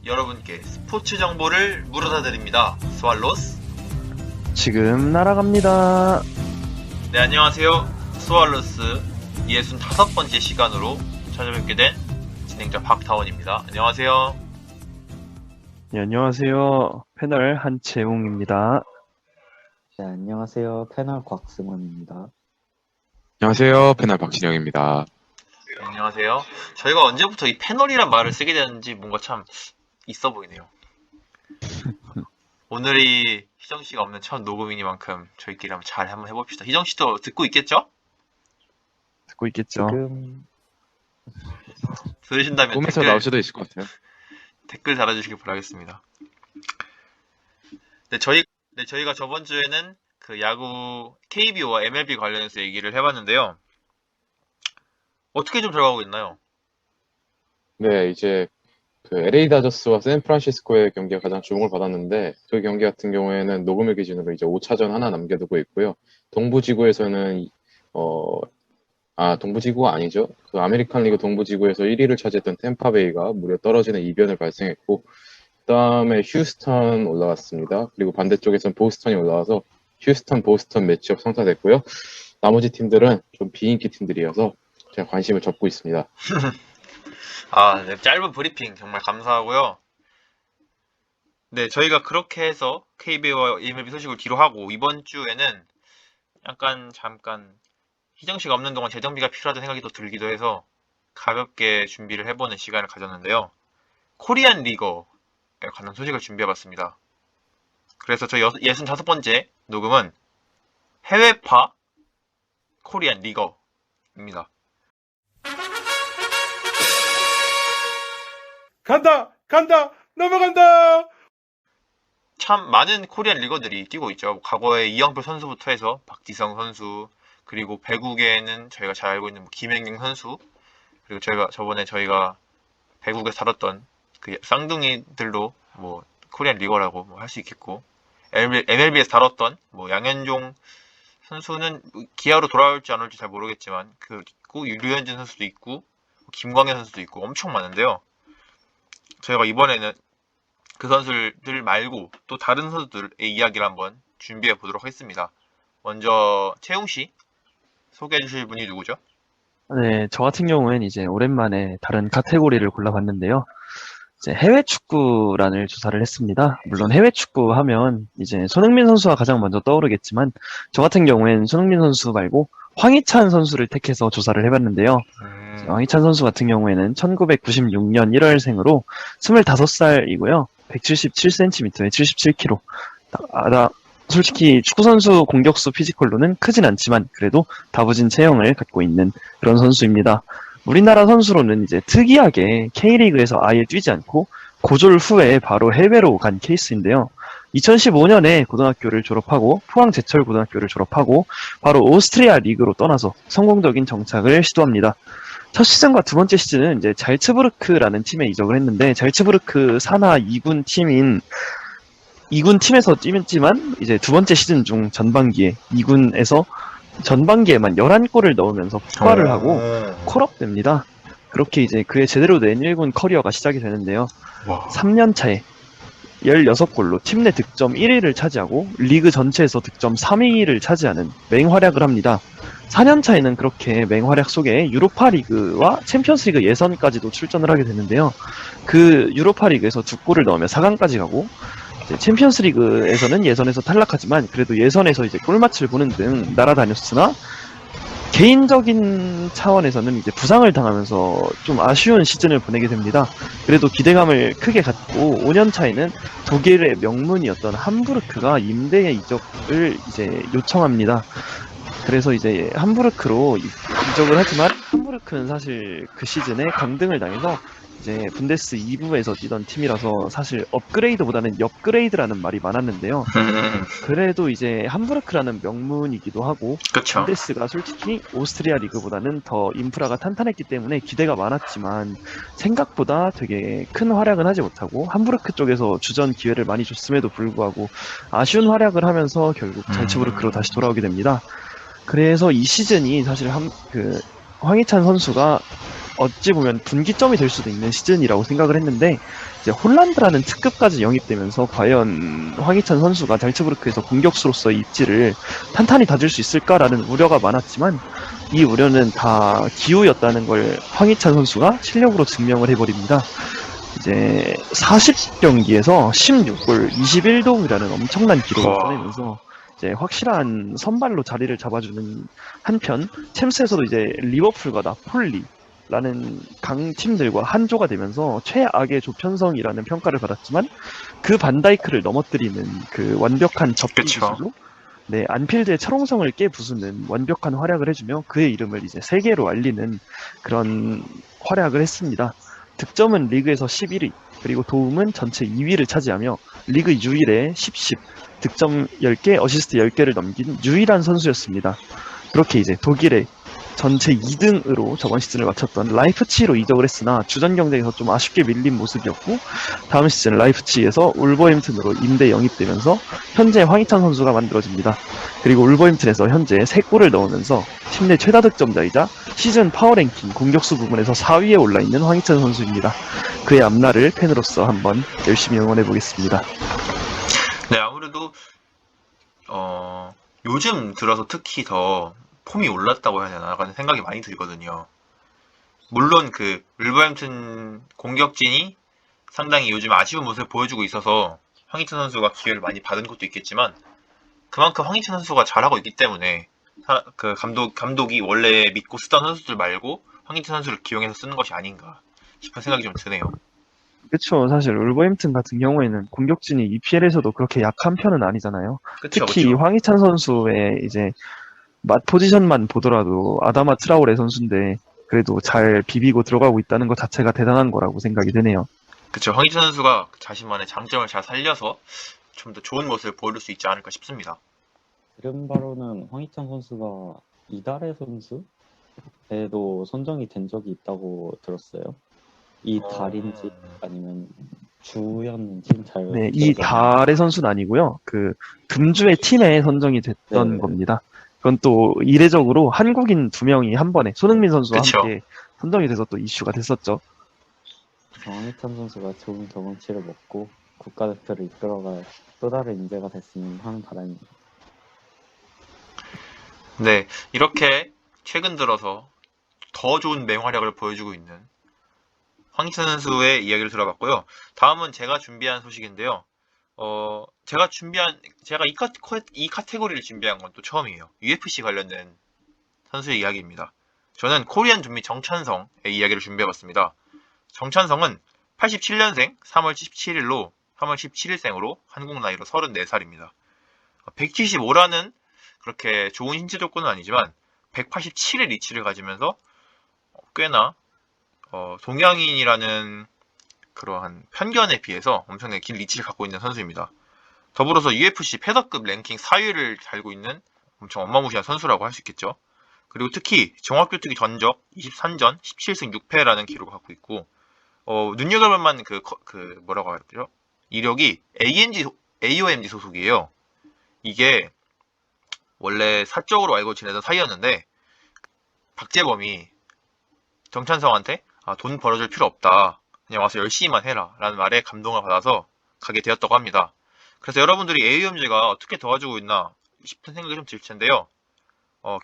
여러분께 스포츠 정보를 물어다 드립니다. 스왈로스 지금 날아갑니다. 네, 안녕하세요. 스왈로스 65번째 시간으로 찾아뵙게 된 진행자 박다원입니다. 안녕하세요. 네, 안녕하세요. 패널 한채웅입니다. 네, 안녕하세요. 패널 곽승원입니다. 안녕하세요. 패널 박진영입니다. 네, 안녕하세요. 저희가 언제부터 이 패널이란 말을 쓰게 되는지 뭔가 참 있어 보이네요. 오늘이 희정씨가 없는 첫 녹음이니만큼 저희끼리 한번 해봅시다. 희정씨도 듣고 있겠죠? 듣고 있겠죠. 지금 들으신다면 꿈에서 나올 수도 있을 것 같아요. 댓글 달아주시길 바라겠습니다. 네, 저희가 저번 주에는 그 야구 KBO와 MLB 관련해서 얘기를 해봤는데요. 어떻게 좀 들어가고 있나요? 네, 이제 그 LA 다저스와 샌프란시스코의 경기가 가장 주목을 받았는데 그 경기 같은 경우에는 녹음일 기준으로 이제 5차전 하나 남겨두고 있고요. 동부지구에서는 동부지구가 아니죠. 그 아메리칸 리그 동부지구에서 1위를 차지했던 템파베이가 무려 떨어지는 이변을 발생했고 그다음에 휴스턴 올라갔습니다. 그리고 반대쪽에서는 보스턴이 올라와서 휴스턴 보스턴 매치업 성사됐고요. 나머지 팀들은 좀 비인기 팀들이어서 제가 관심을 접고 있습니다. 네, 짧은 브리핑 정말 감사하고요. 네, 저희가 그렇게 해서 KBO와 MLB 소식을 뒤로 하고 이번 주에는 잠깐 희정씨가 없는 동안 재정비가 필요하다는 생각이 또 들기도 해서 가볍게 준비를 해보는 시간을 가졌는데요. 코리안 리거에 관한 소식을 준비해봤습니다. 그래서 저희 65번째 녹음은 해외파 코리안 리거입니다. 간다! 넘어간다! 참 많은 코리안 리거들이 뛰고 있죠. 과거에 이영표 선수부터 해서 박지성 선수, 그리고 배구계에는 저희가 잘 알고 있는 김연경 선수, 그리고 저번에 저희가 배구에서 다뤘던 그 쌍둥이들도 코리안 리거라고 할 수 있겠고, MLB에서 다뤘던 양현종 선수는 기아로 돌아올지 안 올지 잘 모르겠지만 있고, 류현진 선수도 있고, 김광현 선수도 있고 엄청 많은데요. 저희가 이번에는 그 선수들 말고 또 다른 선수들의 이야기를 한번 준비해 보도록 하겠습니다. 먼저 채용씨 소개해 주실 분이 누구죠? 네, 저 같은 경우엔 이제 오랜만에 다른 카테고리를 골라봤는데요. 이제 해외 축구란을 조사를 했습니다. 물론 해외 축구 하면 이제 손흥민 선수가 가장 먼저 떠오르겠지만 저 같은 경우엔 손흥민 선수 말고 황희찬 선수를 택해서 조사를 해봤는데요. 황희찬 선수 같은 경우에는 1996년 1월생으로 25살이고요. 177cm에 77kg. 솔직히 축구선수 공격수 피지컬로는 크진 않지만 그래도 다부진 체형을 갖고 있는 그런 선수입니다. 우리나라 선수로는 이제 특이하게 K리그에서 아예 뛰지 않고 고졸 후에 바로 해외로 간 케이스인데요. 2015년에 고등학교를 졸업하고 포항제철고등학교를 졸업하고 바로 오스트리아 리그로 떠나서 성공적인 정착을 시도합니다. 첫 시즌과 두 번째 시즌은 이제 잘츠부르크라는 팀에 이적을 했는데 잘츠부르크 산하 2군 팀인 2군 팀에서 뛰었지만 이제 두 번째 시즌 중 전반기에 2군에서 전반기에만 11골을 넣으면서 폭발을 하고 콜업됩니다. 그렇게 이제 그의 제대로 된 1군 커리어가 시작이 되는데요. 3년 차에 16골로 팀 내 득점 1위를 차지하고 리그 전체에서 득점 3위를 차지하는 맹활약을 합니다. 4년 차에는 그렇게 맹활약 속에 유로파리그와 챔피언스리그 예선까지도 출전을 하게 되는데요. 그 유로파리그에서 2골을 넣으며 4강까지 가고 챔피언스리그에서는 예선에서 탈락하지만 그래도 예선에서 이제 골맛을 보는 등 날아다녔으나 개인적인 차원에서는 이제 부상을 당하면서 좀 아쉬운 시즌을 보내게 됩니다. 그래도 기대감을 크게 갖고 5년 차에는 독일의 명문이었던 함부르크가 임대 이적을 이제 요청합니다. 그래서 이제 함부르크로 이적을 하지만 함부르크는 사실 그 시즌에 강등을 당해서 이제 분데스 2부에서 뛰던 팀이라서 사실 업그레이드보다는 엽그레이드라는 말이 많았는데요. 그래도 이제 함부르크라는 명문이기도 하고 그쵸. 분데스가 솔직히 오스트리아 리그보다는 더 인프라가 탄탄했기 때문에 기대가 많았지만 생각보다 되게 큰 활약은 하지 못하고 함부르크 쪽에서 주전 기회를 많이 줬음에도 불구하고 아쉬운 활약을 하면서 결국 잘츠부르크로 다시 돌아오게 됩니다. 그래서 이 시즌이 사실 황희찬 선수가 어찌 보면 분기점이 될 수도 있는 시즌이라고 생각을 했는데 이제 홀란드라는 특급까지 영입되면서 과연 황희찬 선수가 잘츠부르크에서 공격수로서의 입지를 탄탄히 다질 수 있을까라는 우려가 많았지만 이 우려는 다 기우였다는 걸 황희찬 선수가 실력으로 증명을 해버립니다. 이제 40경기에서 16골 21도움이라는 엄청난 기록을 와. 꺼내면서 이제 확실한 선발로 자리를 잡아주는 한편 챔스에서도 이제 리버풀과 나폴리라는 강팀들과 한조가 되면서 최악의 조편성이라는 평가를 받았지만 그 반다이크를 넘어뜨리는 그 완벽한 접근 그쵸. 기술로 네, 안필드의 철옹성을 깨부수는 완벽한 활약을 해주며 그의 이름을 이제 세계로 알리는 그런 활약을 했습니다. 득점은 리그에서 11위, 그리고 도움은 전체 2위를 차지하며 리그 유일의 10, 득점 10개, 어시스트 10개를 넘긴 유일한 선수였습니다. 그렇게 이제 독일의 전체 2등으로 저번 시즌을 마쳤던 라이프치히로 이적을 했으나 주전 경쟁에서 좀 아쉽게 밀린 모습이었고 다음 시즌 라이프치히에서 울버햄튼으로 임대 영입되면서 현재 황희찬 선수가 만들어집니다. 그리고 울버햄튼에서 현재 3골을 넣으면서 팀 내 최다 득점자이자 시즌 파워랭킹 공격수 부분에서 4위에 올라있는 황희찬 선수입니다. 그의 앞날을 팬으로서 한번 열심히 응원해보겠습니다. 네, 아무래도 요즘 들어서 특히 더 폼이 올랐다고 해야 되나 라는 생각이 많이 들거든요. 물론 그 울버햄튼 공격진이 상당히 요즘 아쉬운 모습을 보여주고 있어서 황희찬 선수가 기회를 많이 받은 것도 있겠지만 그만큼 황희찬 선수가 잘하고 있기 때문에 그 감독이 원래 믿고 쓰던 선수들 말고 황희찬 선수를 기용해서 쓰는 것이 아닌가 싶은 생각이 좀 드네요. 그쵸. 사실 울버햄튼 같은 경우에는 공격진이 EPL에서도 그렇게 약한 편은 아니잖아요. 그쵸, 특히 그쵸. 황희찬 선수의 이제 맛 포지션만 보더라도 아다마 트라오레 선수인데 그래도 잘 비비고 들어가고 있다는 것 자체가 대단한 거라고 생각이 드네요. 그쵸. 황희찬 선수가 자신만의 장점을 잘 살려서 좀 더 좋은 모습을 보여줄 수 있지 않을까 싶습니다. 들은 바로는 황희찬 선수가 이달의 선수에도 선정이 된 적이 있다고 들었어요. 이 달인지 아니면 주였는지는 잘 네, 이 기억이 안 나요. 달의 선수는 아니고요. 그 금주의 팀에 선정이 됐던 네네. 겁니다. 그건 또 이례적으로 한국인 2명이 한 번에 손흥민 선수와 그쵸. 함께 선정이 돼서 또 이슈가 됐었죠. 황희찬 선수가 좋은 경험치를 먹고 국가대표를 이끌어갈 또 다른 인재가 됐으면 하는 바람입니다. 네, 이렇게 최근 들어서 더 좋은 맹활약을 보여주고 있는 황희찬 선수의 이야기를 들어봤고요. 다음은 제가 준비한 소식인데요. 제가 이 카테고리를 준비한 건 또 처음이에요. UFC 관련된 선수의 이야기입니다. 저는 코리안 좀비 정찬성의 이야기를 준비해봤습니다. 정찬성은 87년생 3월 17일로 3월 17일생으로 한국 나이로 34살입니다. 175라는 그렇게 좋은 신체 조건은 아니지만 187의 리치를 가지면서 꽤나 동양인이라는 그러한 편견에 비해서 엄청나게 긴 리치를 갖고 있는 선수입니다. 더불어서 UFC 패더급 랭킹 4위를 달고 있는 엄청 어마무시한 선수라고 할 수 있겠죠. 그리고 특히 종합교투기 전적 23전 17승 6패라는 기록을 갖고 있고 눈여겨볼 만한 뭐라고 하죠? 이력이 AOMG 소속이에요. 이게 원래 사적으로 알고 지내던 사이였는데 박재범이 정찬성한테 돈 벌어줄 필요 없다. 그냥 와서 열심히만 해라. 라는 말에 감동을 받아서 가게 되었다고 합니다. 그래서 여러분들이 AOMG가 어떻게 도와주고 있나 싶은 생각이 좀 들 텐데요.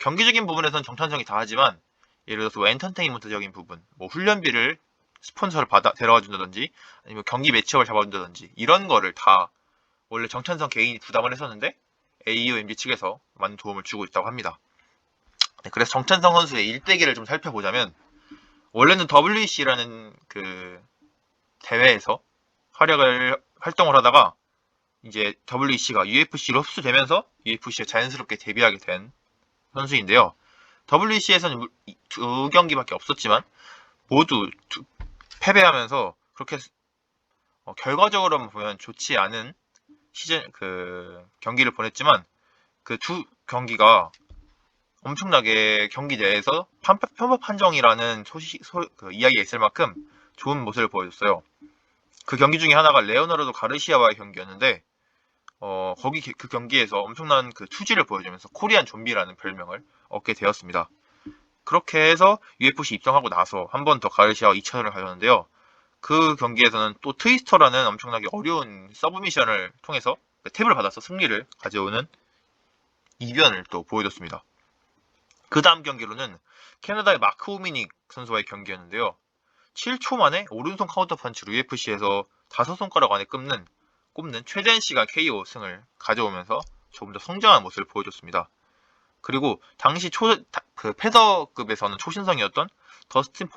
경기적인 부분에서는 정찬성이 다 하지만 예를 들어서 뭐 엔터테인먼트적인 부분, 뭐 훈련비를 스폰서를 데려와 준다든지 아니면 경기 매치업을 잡아준다든지 이런 거를 다 원래 정찬성 개인이 부담을 했었는데 AOMG 측에서 많은 도움을 주고 있다고 합니다. 네, 그래서 정찬성 선수의 일대기를 좀 살펴보자면 원래는 WEC라는 그 대회에서 활동을 하다가 이제 WEC가 UFC로 흡수되면서 UFC에 자연스럽게 데뷔하게 된 선수인데요. WEC에서는 2경기밖에 없었지만 모두 패배하면서 그렇게 결과적으로 보면 좋지 않은 시즌 경기를 보냈지만 그 두 경기가 엄청나게 경기 내에서 편법 판정이라는 이야기가 있을 만큼 좋은 모습을 보여줬어요. 그 경기 중에 하나가 레오나르도 가르시아와의 경기였는데 그 경기에서 엄청난 그 투지를 보여주면서 코리안 좀비라는 별명을 얻게 되었습니다. 그렇게 해서 UFC 입성하고 나서 한 번 더 가르시아와 2차전을 가졌는데요. 그 경기에서는 또 트위스터라는 엄청나게 어려운 서브미션을 통해서 탭을 받아서 승리를 가져오는 이변을 또 보여줬습니다. 그 다음 경기로는 캐나다의 마크 오미닉 선수와의 경기였는데요. 7초 만에 오른손 카운터 펀치로 UFC에서 5손가락 안에 꼽는 최대한 시간 KO 승을 가져오면서 조금 더 성장한 모습을 보여줬습니다. 그리고 당시 패더급에서는 초신성이었던 더스틴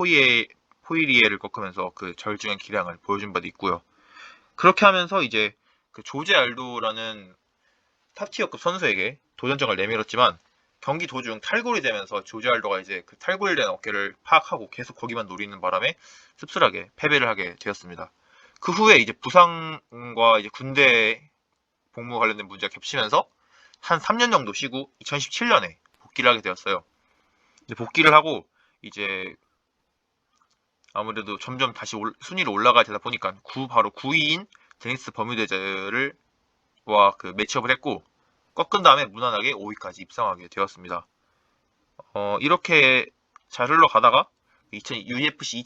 포이리에를 꺾으면서 그 절중의 기량을 보여준 바도 있고요. 그렇게 하면서 이제 그 조제 알도라는 탑티어급 선수에게 도전장을 내밀었지만 경기 도중 탈골이 되면서 조제 알도가 이제 그 탈골된 어깨를 파악하고 계속 거기만 노리는 바람에 씁쓸하게 패배를 하게 되었습니다. 그 후에 이제 부상과 이제 군대 복무 관련된 문제가 겹치면서 한 3년 정도 쉬고 2017년에 복귀를 하게 되었어요. 이제 복귀를 하고 이제 아무래도 점점 다시 순위로 올라가야 되다 보니까 바로 9위인 데니스 버뮤데즈와 그 매치업을 했고 꺾은 다음에 무난하게 5위까지 입상하게 되었습니다. 이렇게 잘 흘러가다가 UFC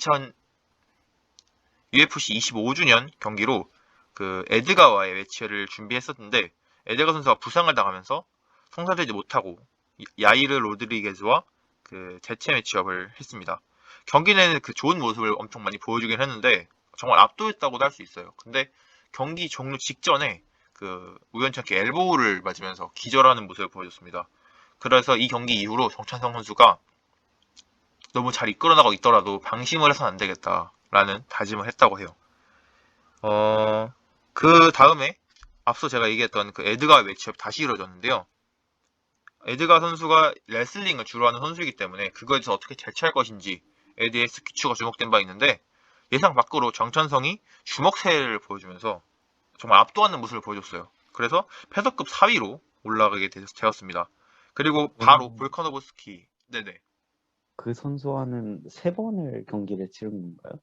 25주년 경기로 그 에드가와의 매치를 준비했었는데 에드가 선수가 부상을 당하면서 성사되지 못하고 야이르 로드리게즈와 그 재체 매치업을 했습니다. 경기 내내 그 좋은 모습을 엄청 많이 보여주긴 했는데 정말 압도했다고도 할 수 있어요. 근데 경기 종료 직전에 그 우연찮게 엘보우를 맞으면서 기절하는 모습을 보여줬습니다. 그래서 이 경기 이후로 정찬성 선수가 너무 잘 이끌어나가고 있더라도 방심을 해서는 안 되겠다라는 다짐을 했다고 해요. 그 다음에 앞서 제가 얘기했던 그 에드가의 매치업이 다시 이루어졌는데요. 에드가 선수가 레슬링을 주로 하는 선수이기 때문에 그거에 대해서 어떻게 대처할 것인지에 대해서 기초가 주목된 바 있는데 예상 밖으로 정찬성이 주먹세를 보여주면서 정말 압도하는 모습을 보여줬어요. 그래서 패더급 4위로 올라가게 되었습니다. 그리고 바로 볼카노브스키. 네네. 그 선수와는 3번을 경기를 치른 건가요?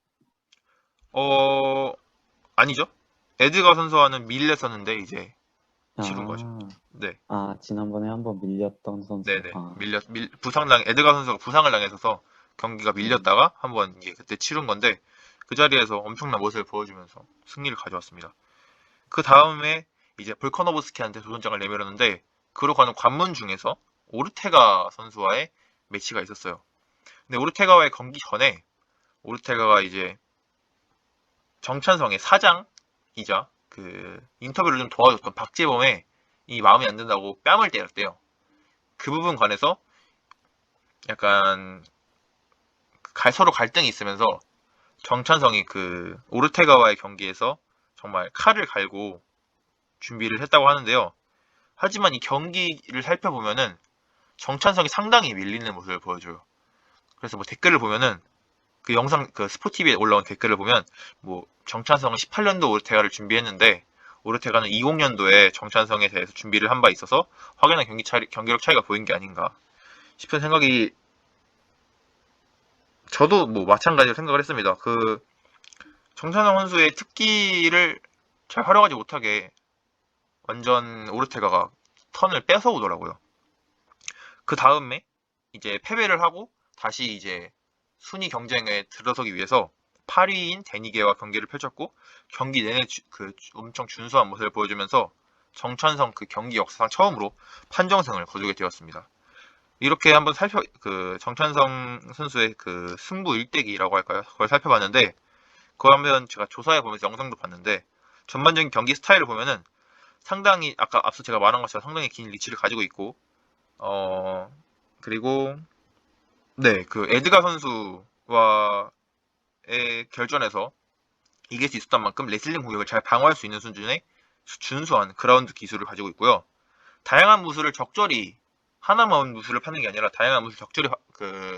아니죠. 에드가 선수와는 밀렸었는데 이제 치른 거죠. 네. 지난번에 한번 밀렸던 선수. 네네. 에드가 선수가 부상을 당해서 경기가 밀렸다가 한번 이게 그때 치른 건데 그 자리에서 엄청난 모습을 보여주면서 승리를 가져왔습니다. 그 다음에 이제 볼카노브스키한테 도전장을 내밀었는데 그로 가는 관문 중에서 오르테가 선수와의 매치가 있었어요. 근데 오르테가와의 경기 전에 오르테가가 이제 정찬성의 사장이자 그 인터뷰를 좀 도와줬던 박재범의 이 마음에 안 든다고 뺨을 때렸대요. 그 부분 관해서 약간 서로 갈등이 있으면서 정찬성이 그 오르테가와의 경기에서 정말 칼을 갈고 준비를 했다고 하는데요. 하지만 이 경기를 살펴보면은 정찬성이 상당히 밀리는 모습을 보여줘요. 그래서 뭐 댓글을 보면은 그 영상 그 스포티비에 올라온 댓글을 보면 뭐 정찬성은 18년도 오르테가를 준비했는데 오르테가는 20년도에 정찬성에 대해서 준비를 한 바 있어서 확연한 경기력 차이가 보인 게 아닌가 싶은 생각이 저도 뭐 마찬가지로 생각을 했습니다. 그 정찬성 선수의 특기를 잘 활용하지 못하게 완전 오르테가가 턴을 뺏어오더라고요. 그 다음에 이제 패배를 하고 다시 이제 순위 경쟁에 들어서기 위해서 8위인 데니게와 경기를 펼쳤고 경기 내내 엄청 준수한 모습을 보여주면서 정찬성 그 경기 역사상 처음으로 판정승을 거두게 되었습니다. 이렇게 한번 정찬성 선수의 그 승부 일대기라고 할까요? 그걸 살펴봤는데 그걸 한번 제가 조사해 보면서 영상도 봤는데 전반적인 경기 스타일을 보면은 상당히 앞서 제가 말한 것처럼 상당히 긴 리치를 가지고 있고 그리고 네, 그 에드가 선수와의 결전에서 이길 수 있었던 만큼 레슬링 공격을 잘 방어할 수 있는 수준의 준수한 그라운드 기술을 가지고 있고요. 다양한 무술을 적절히 하나만 무술을 파는 게 아니라 다양한 무술을 적절히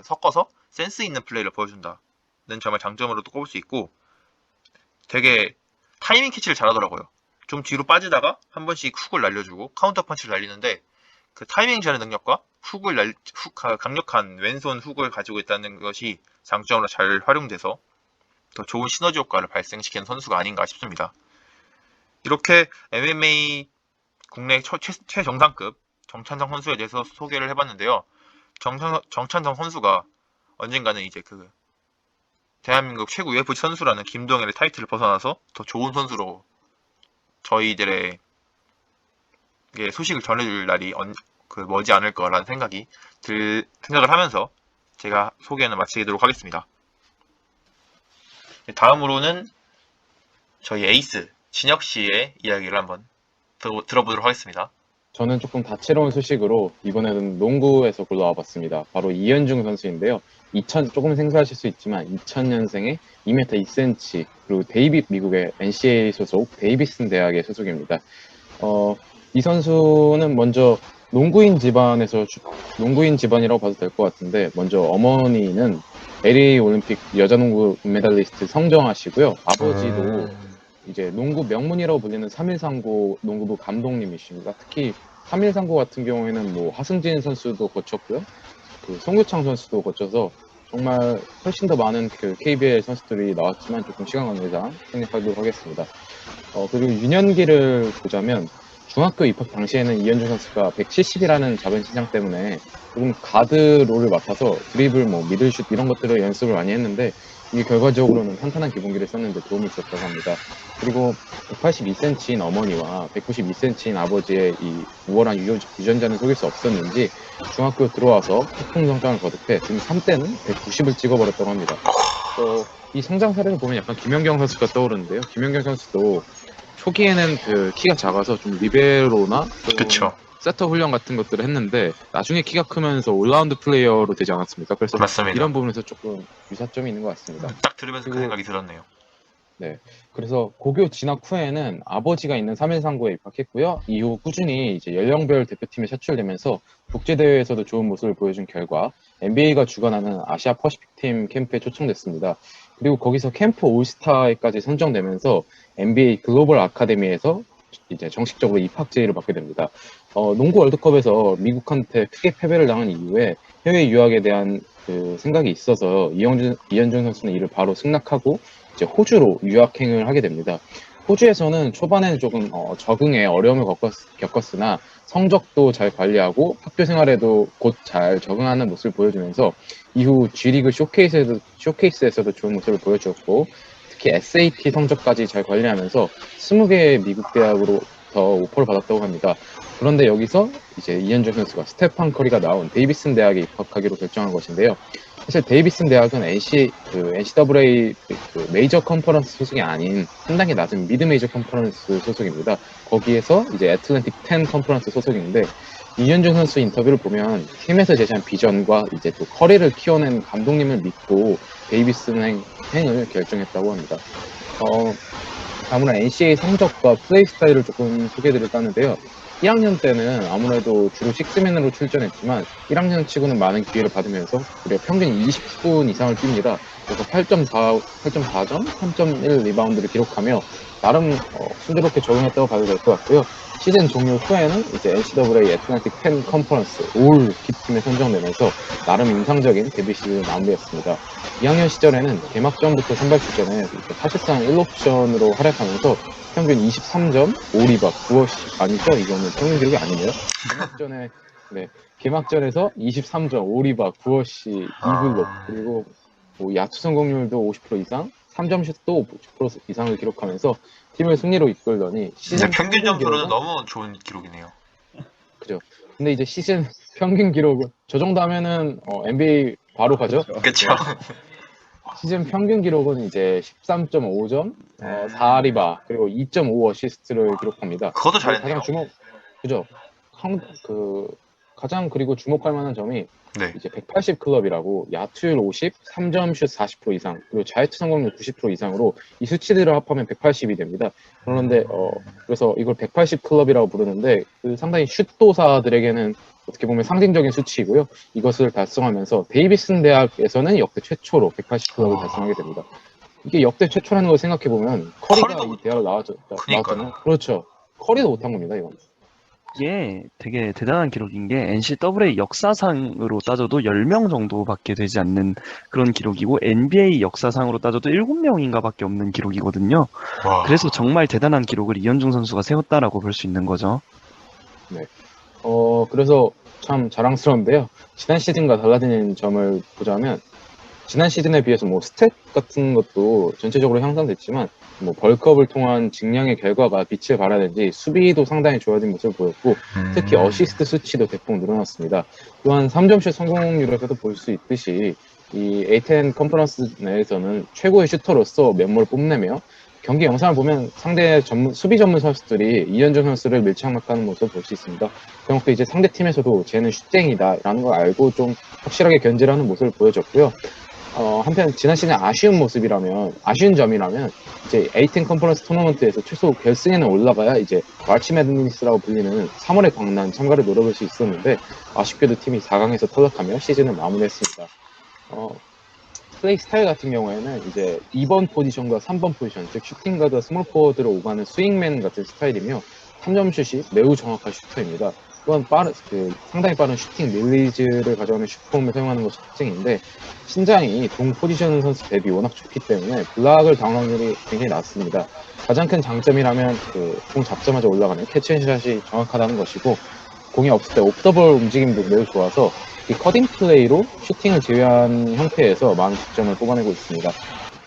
섞어서 센스 있는 플레이를 보여준다는 정말 장점으로도 꼽을 수 있고 되게 타이밍 캐치를 잘하더라고요. 좀 뒤로 빠지다가 한 번씩 훅을 날려주고 카운터 펀치를 날리는데 그 타이밍 잘하는 능력과 강력한 왼손 훅을 가지고 있다는 것이 장점으로 잘 활용돼서 더 좋은 시너지 효과를 발생시키는 선수가 아닌가 싶습니다. 이렇게 MMA 국내 최정상급 정찬성 선수에 대해서 소개를 해봤는데요. 정찬성 선수가 언젠가는 이제 그 대한민국 최고 UFC 선수라는 김동현의 타이틀을 벗어나서 더 좋은 선수로 저희들의 소식을 전해줄 날이 머지 않을 거라는 생각을 하면서 제가 소개는 마치도록 하겠습니다. 다음으로는 저희 에이스 진혁 씨의 이야기를 한번 들어보도록 하겠습니다. 저는 조금 다채로운 소식으로 이번에는 농구에서 골라와 봤습니다. 바로 이현중 선수인데요. 조금 생소하실 수 있지만 2000년생에 2m 2cm, 그리고 미국의 NCAA 소속 데이비슨 대학의 소속입니다. 이 선수는 먼저 농구인 집안이라고 봐도 될 것 같은데, 먼저 어머니는 LA 올림픽 여자농구 금메달리스트 성정아 씨고요. 아버지도 이제 농구 명문이라고 불리는 3.139 농구부 감독님이십니다. 특히 3.139 같은 경우에는 뭐 하승진 선수도 거쳤고요. 그 송교창 선수도 거쳐서 정말 훨씬 더 많은 그 KBL 선수들이 나왔지만 조금 시간 관계상 생략하도록 하겠습니다. 그리고 유년기를 보자면 중학교 입학 당시에는 이현중 선수가 170이라는 작은 신장 때문에 조금 가드 롤을 맡아서 드리블, 미들슛 이런 것들을 연습을 많이 했는데, 이게 결과적으로는 탄탄한 기본기를 썼는데 도움이 있었다고 합니다. 그리고 182cm인 어머니와 192cm인 아버지의 이 우월한 유전자는 속일 수 없었는지 중학교 들어와서 폭풍 성장을 거듭해 중3 때는 190을 찍어버렸다고 합니다. 이 성장 사례를 보면 약간 김연경 선수가 떠오르는데요. 김연경 선수도 초기에는 그 키가 작아서 좀 리베로나 그쵸. 세터 훈련 같은 것들을 했는데 나중에 키가 크면서 올라운드 플레이어로 되지 않았습니까? 그래서 맞습니다. 이런 부분에서 조금 유사점이 있는 것 같습니다. 딱 들으면서 그 생각이 들었네요. 네. 그래서 고교 진학 후에는 아버지가 있는 3.139에 입학했고요. 이후 꾸준히 이제 연령별 대표팀에 차출되면서 국제대회에서도 좋은 모습을 보여준 결과 NBA가 주관하는 아시아 퍼시픽팀 캠프에 초청됐습니다. 그리고 거기서 캠프 올스타에까지 선정되면서 NBA 글로벌 아카데미에서 이제 정식적으로 입학 제의를 받게 됩니다. 농구 월드컵에서 미국한테 크게 패배를 당한 이후에 해외 유학에 대한 그 생각이 있어서 이현준 선수는 이를 바로 승낙하고 이제 호주로 유학행을 하게 됩니다. 호주에서는 초반에는 조금 적응에 어려움을 겪었으나 성적도 잘 관리하고 학교 생활에도 곧 잘 적응하는 모습을 보여주면서 이후 G리그 쇼케이스에서도 좋은 모습을 보여주었고, 특히 SAT 성적까지 잘 관리하면서 20개의 미국 대학으로 더 오퍼를 받았다고 합니다. 그런데 여기서 이제 이현준 선수가 스테판 커리가 나온 데이비슨 대학에 입학하기로 결정한 것인데요. 사실 데이비슨 대학은 NCAA 메이저 컨퍼런스 소속이 아닌 한 단계 낮은 미드 메이저 컨퍼런스 소속입니다. 거기에서 이제 애틀랜틱 10 컨퍼런스 소속인데, 이현준 선수 인터뷰를 보면 팀에서 제시한 비전과 이제 또 커리를 키워낸 감독님을 믿고 데이비슨 행을 결정했다고 합니다. 다음으로 NCAA 성적과 플레이 스타일을 조금 소개해드릴까 하는데요. 1학년 때는 아무래도 주로 식스맨으로 출전했지만 1학년 치고는 많은 기회를 받으면서 무려 평균 20분 이상을 뜁니다. 그래서 8.4점, 3.1 리바운드를 기록하며 나름 순조롭게 적응했다고 봐도 될 것 같고요. 시즌 종료 후에는 이제 NCAA 애틀랜틱 10 컨퍼런스 올 킵팀에 선정되면서 나름 인상적인 데뷔 시즌을 마무리했습니다. 2학년 시절에는 개막전부터 선발 출전해 사실상 1옵션으로 활약하면서 평균 23점, 5리바, 9어시 아니죠? 이거는 평균 기록이 아니네요. 개막전에서 23점, 5리바, 9어시, 2블록, 그리고 야투 성공률도 50% 이상, 3점 슛도 50% 이상을 기록하면서 팀을 승리로 이끌더니 시즌 평균 점수로는 너무 좋은 기록이네요. 그죠. 근데 이제 시즌 평균 기록은 저 정도 하면은 NBA 바로 가죠. 그렇죠. 시즌 평균 기록은 이제 13.5점, 4리바, 그리고 2.5 어시스트를 기록합니다. 그것도 잘했네요. 그죠. 가장 그리고 주목할 만한 점이 네. 이제 180 클럽이라고 야투율 50, 3점 슛 40% 이상, 그리고 자유투 성공률 90% 이상으로 이 수치들을 합하면 180이 됩니다. 그런데 그래서 이걸 180 클럽이라고 부르는데 상당히 슛도사들에게는 어떻게 보면 상징적인 수치이고요. 이것을 달성하면서 데이비슨 대학에서는 역대 최초로 180 클럽을 달성하게 됩니다. 이게 역대 최초라는 걸 생각해 보면 커리가 이 대학을 나왔잖아요. 그렇죠. 커리도 못한 겁니다, 이건. 이게 되게 대단한 기록인 게 NCAA 역사상으로 따져도 10명 정도밖에 되지 않는 그런 기록이고 NBA 역사상으로 따져도 7명인가 밖에 없는 기록이거든요. 와. 그래서 정말 대단한 기록을 이현중 선수가 세웠다라고 볼 수 있는 거죠. 네. 그래서 참 자랑스러운데요. 지난 시즌과 달라진 점을 보자면 지난 시즌에 비해서 뭐 스탯 같은 것도 전체적으로 향상됐지만 뭐 벌크업을 통한 증량의 결과가 빛을 발하는지 수비도 상당히 좋아진 모습을 보였고 특히 어시스트 수치도 대폭 늘어났습니다. 또한 3점슛 성공률에서도 볼 수 있듯이 이 A10 컨퍼런스 내에서는 최고의 슈터로서 면모를 뽐내며 경기 영상을 보면 상대 수비 전문 선수들이 이현중 선수를 밀착막하는 모습을 볼 수 있습니다. 그런 것도 이제 상대 팀에서도 쟤는 슛쟁이다라는 걸 알고 좀 확실하게 견제를 하는 모습을 보여줬고요. 한편 지난 시즌 아쉬운 점이라면 이제 A10 컨퍼런스 토너먼트에서 최소 결승에는 올라가야 이제 마치 매드니스라고 불리는 3월의 광란 참가를 노려볼 수 있었는데 아쉽게도 팀이 4강에서 탈락하며 시즌을 마무리했습니다. 플레이 스타일 같은 경우에는 이제 2번 포지션과 3번 포지션, 즉 슈팅가드와 스몰 포워드로 오가는 스윙맨 같은 스타일이며 3점슛이 매우 정확한 슈터입니다. 또한 상당히 빠른 슈팅 릴리즈를 가져가는 슈퍼홈을 사용하는 것이 특징인데 신장이 동 포지션 선수 대비 워낙 좋기 때문에 블락을 당할 확률이 굉장히 낮습니다. 가장 큰 장점이라면 공 잡자마자 올라가는 캐치앤샷이 정확하다는 것이고 공이 없을 때 옵더볼 움직임도 매우 좋아서 이 커딩 플레이로 슈팅을 제외한 형태에서 많은 득점을 뽑아내고 있습니다.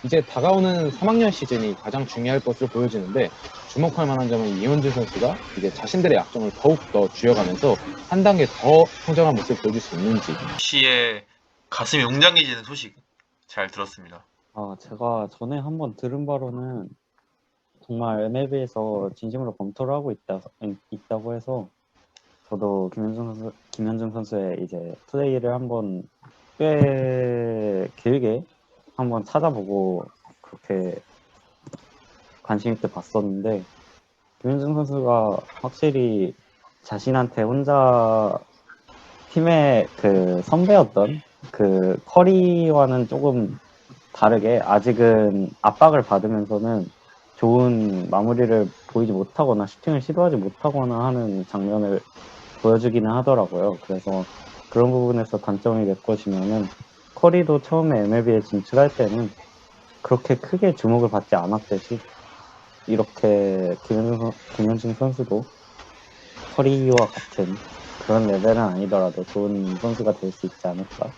이제 다가오는 3학년 시즌이 가장 중요할 것으로 보여지는데 주목할 만한 점은 이현준 선수가 이제 자신들의 약점을 더욱 더 쥐어가면서 한 단계 더 성장한 모습을 보여줄 수 있는지. 씨의 가슴이 웅장해지는 소식 잘 들었습니다. 제가 전에 한번 들은 바로는 정말 MLB에서 진심으로 검토를 하고 있다고 해서 저도 김현중 선수의 이제 플레이를 한번 꽤 길게 한번 찾아보고 그렇게 관심 있게 봤었는데 김현중 선수가 확실히 자신한테 혼자 팀의 선배였던 커리와는 조금 다르게 아직은 압박을 받으면서는 좋은 마무리를 보이지 못하거나 슈팅을 시도하지 못하거나 하는 장면을 보여주기는 하더라고요. 그래서 그런 부분에서 단점이 메꿔지면은 커리도 처음에 MLB에 진출할 때는 그렇게 크게 주목을 받지 않았듯이 이렇게 김현중 선수도 커리와 같은 그런 레벨은 아니더라도 좋은 선수가 될 수 있지 않을까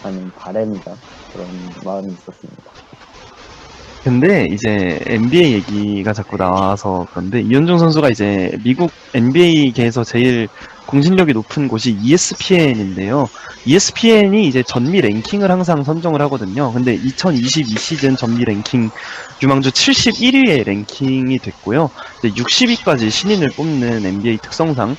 하는 바람이다 그런 마음이 있었습니다. 근데 이제 NBA 얘기가 자꾸 나와서 그런데 이현중 선수가 이제 미국 NBA계에서 제일 공신력이 높은 곳이 ESPN인데요. ESPN이 이제 전미 랭킹을 항상 선정을 하거든요. 근데 2022 시즌 전미 랭킹 유망주 71위의 랭킹이 됐고요. 60위까지 신인을 뽑는 NBA 특성상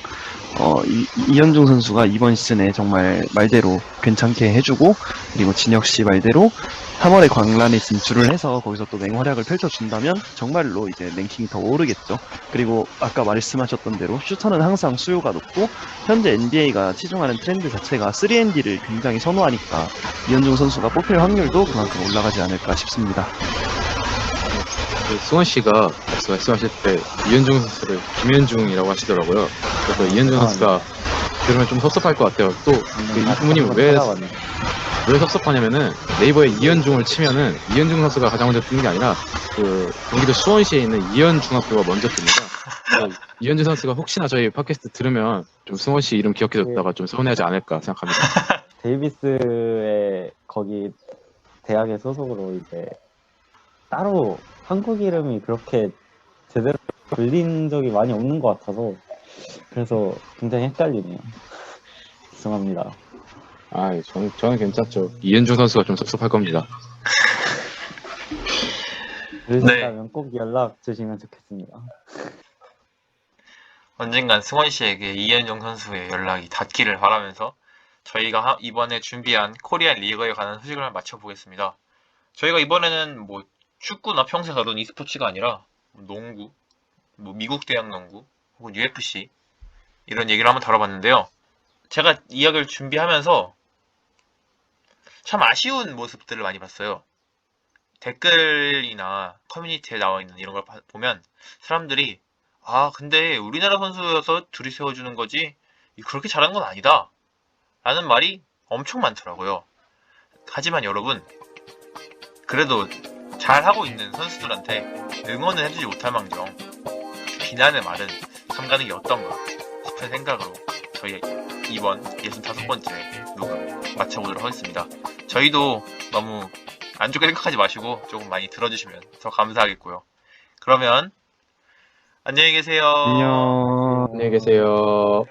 이현중 선수가 이번 시즌에 정말 말대로 괜찮게 해주고 그리고 진혁 씨 말대로 3월에 광란에 진출을 해서 거기서 또 맹활약을 펼쳐준다면 정말로 이제 랭킹이 더 오르겠죠. 그리고 아까 말씀하셨던 대로 슈터는 항상 수요가 높고 현재 NBA가 치중하는 트렌드 자체가 3&D를 굉장히 선호하니까 이현중 선수가 뽑힐 확률도 그만큼 올라가지 않을까 싶습니다. 수원 씨가 말씀하실 때 이현중 선수를 김현중이라고 하시더라고요. 그래서 이현중 선수가 들으면 좀 섭섭할 것 같아요. 또 이 부분이 왜 섭섭하냐면은 네이버에 이현중을 치면은 이현중 선수가 가장 먼저 뜨는 게 아니라 경기도 수원시에 있는 이현중학교가 먼저 뜹니다. 이현중 선수가 혹시나 저희 팟캐스트 들으면 좀 수원시 이름 기억해줬다가 좀 서운해하지 않을까 생각합니다. 데이비스의 거기 대학의 소속으로 이제 따로 한국 이름이 그렇게 제대로 불린 적이 많이 없는 것 같아서 그래서 굉장히 헷갈리네요. 죄송합니다. 저는 괜찮죠. 이현중 선수가 좀 섭섭할 겁니다. 그러셨다면 꼭 연락 주시면 좋겠습니다. 언젠간 승원 씨에게 이현종 선수의 연락이 닿기를 바라면서 저희가 이번에 준비한 코리안 리그에 관한 소식을 맞춰보겠습니다. 저희가 이번에는 뭐 축구나 평소에 다룬 e스포츠가 아니라 농구, 미국 대학 농구, 혹은 UFC 이런 얘기를 한번 다뤄봤는데요. 제가 이야기를 준비하면서 참 아쉬운 모습들을 많이 봤어요. 댓글이나 커뮤니티에 나와 있는 이런 걸 보면 사람들이 근데 우리나라 선수여서 둘이 세워주는 거지 그렇게 잘하는 건 아니다 라는 말이 엄청 많더라고요. 하지만 여러분 그래도 잘하고 있는 선수들한테 응원을 해주지 못할 망정 비난의 말은 삼가는 게 어떤가 싶은 생각으로 저희 이번 65번째 녹음 마쳐보도록 하겠습니다. 저희도 너무 안 좋게 생각하지 마시고 조금 많이 들어주시면 더 감사하겠고요. 그러면 안녕히 계세요. 안녕. 안녕히 계세요.